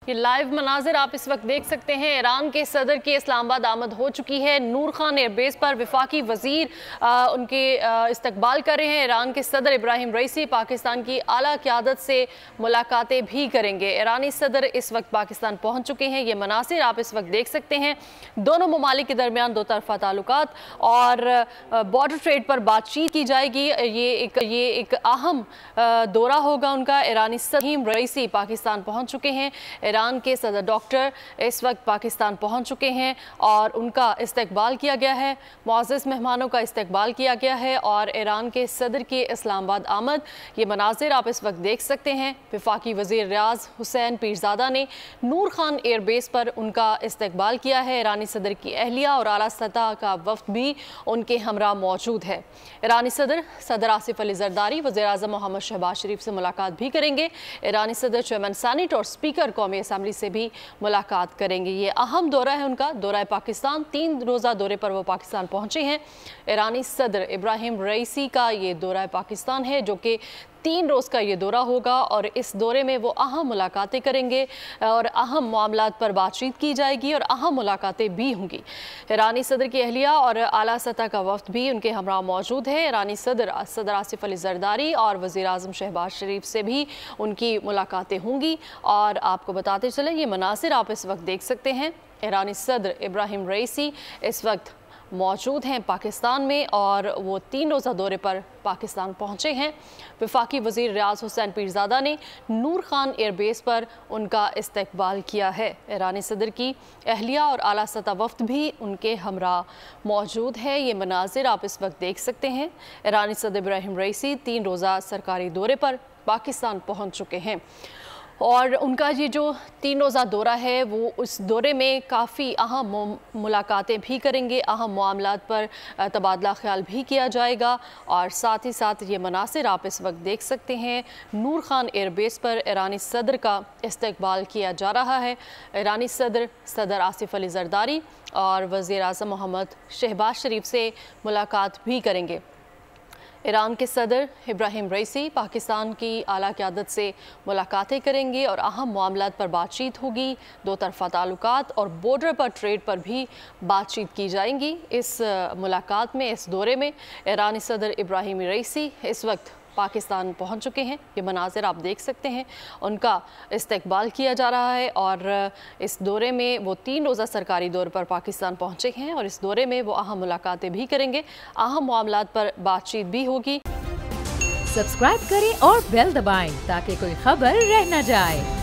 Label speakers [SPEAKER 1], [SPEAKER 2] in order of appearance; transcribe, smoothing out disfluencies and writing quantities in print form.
[SPEAKER 1] ये लाइव मनाजिर आप इस वक्त देख सकते हैं। ईरान के सदर की इस्लामाबाद आमद हो चुकी है। नूर खान एयरबेस पर वफाकी वजीर उनके इस्तकबाल कर रहे हैं। ईरान के सदर इब्राहिम रईसी पाकिस्तान की आला क़यादत से मुलाकातें भी करेंगे। ईरानी सदर इस वक्त पाकिस्तान पहुंच चुके हैं। ये मनासिर आप इस वक्त देख सकते हैं। दोनों ममालिक के दरमियान दो तरफ़ा ताल्लुकात और बॉर्डर ट्रेड पर बातचीत की जाएगी। ये एक अहम दौरा होगा उनका। ईरानी सदर रईसी पाकिस्तान पहुँच चुके हैं। ईरान के सदर डॉक्टर इस वक्त पाकिस्तान पहुंच चुके हैं और उनका इस्तकबाल किया गया है। मुअज़्ज़ज़ मेहमानों का इस्तकबाल किया गया है और ईरान के सदर की इस्लामाबाद आमद, ये मनाजिर आप इस वक्त देख सकते हैं। वफाकी वज़ीर रियाज़ हुसैन पीरज़ादा ने नूर खान एयरबेस पर उनका इस्तकबाल किया है। ईरानी सदर की अहलिया और आला सतह का वफ़द भी उनके हमरा मौजूद है। ईरानी सदर आसिफ अली ज़रदारी वज़ीर आज़म मोहम्मद शहबाज शरीफ से मुलाकात भी करेंगे। ईरानी सदर चेयरमैन सेनेट और स्पीकर कौमी असम्बली से भी मुलाकात करेंगे। ये अहम दौरा है उनका, दौरा पाकिस्तान। 3 रोज़ा दौरे पर वो पाकिस्तान पहुंचे हैं। ईरानी सदर इब्राहिम रईसी का ये दौरा पाकिस्तान है, जो कि 3 रोज़ का ये दौरा होगा और इस दौरे में वो अहम मुलाकातें करेंगे और अहम मामलात पर बातचीत की जाएगी और अहम मुलाकातें भी होंगी। ईरानी सदर की अहलिया और आला सतह का वफ़द भी उनके हमरा मौजूद है। ईरानी सदर आसिफ अली ज़रदारी और वज़ीर आज़म शहबाज शरीफ से भी उनकी मुलाकातें होंगी। और आपको बताते चलें, ये मनासिर आप इस वक्त देख सकते हैं। ईरानी सदर इब्राहिम रईसी इस वक्त मौजूद हैं पाकिस्तान में और वो 3 रोज़ा दौरे पर पाकिस्तान पहुंचे हैं। वफाकी वज़ीर रियाज़ हुसैन पीरज़ादा ने नूर खान एयरबेस पर उनका इस्तकबाल किया है। ईरानी सदर की अहलिया और आला सतह वफ़द भी उनके हमरा मौजूद है। ये मनाजिर आप इस वक्त देख सकते हैं। ईरानी सदर इब्राहिम रईसी 3 रोज़ा सरकारी दौरे पर पाकिस्तान पहुँच चुके हैं और उनका ये जो 3 रोज़ा दौरा है वो उस दौरे में काफ़ी अहम मुलाकातें भी करेंगे। अहम मामलात पर तबादला ख्याल भी किया जाएगा और साथ ही साथ ये मनासिर आप इस वक्त देख सकते हैं। नूर खान एयरबेस पर ईरानी सदर का इस्तकबाल किया जा रहा है। ईरानी सदर आसिफ अली ज़रदारी और वज़ीर आज़म मोहम्मद शहबाज शरीफ से मुलाकात भी करेंगे। ईरान के सदर इब्राहिम रईसी पाकिस्तान की आला क़यादत से मुलाकातें करेंगे और अहम मामलात पर बातचीत होगी। दो तरफ़ा ताल्लुकात और बॉर्डर पर ट्रेड पर भी बातचीत की जाएंगी। इस मुलाकात में, इस दौरे में ईरानी सदर इब्राहिम रईसी इस वक्त पाकिस्तान पहुंच चुके हैं। ये मनाजिर आप देख सकते हैं। उनका इस्तकबाल किया जा रहा है और इस दौरे में वो 3 रोज़ा सरकारी दौरे पर पाकिस्तान पहुंचे हैं और इस दौरे में वो अहम मुलाकातें भी करेंगे। अहम मामलात पर बातचीत भी होगी।
[SPEAKER 2] सब्सक्राइब करें और बेल दबाएं ताकि कोई खबर रह न जाए।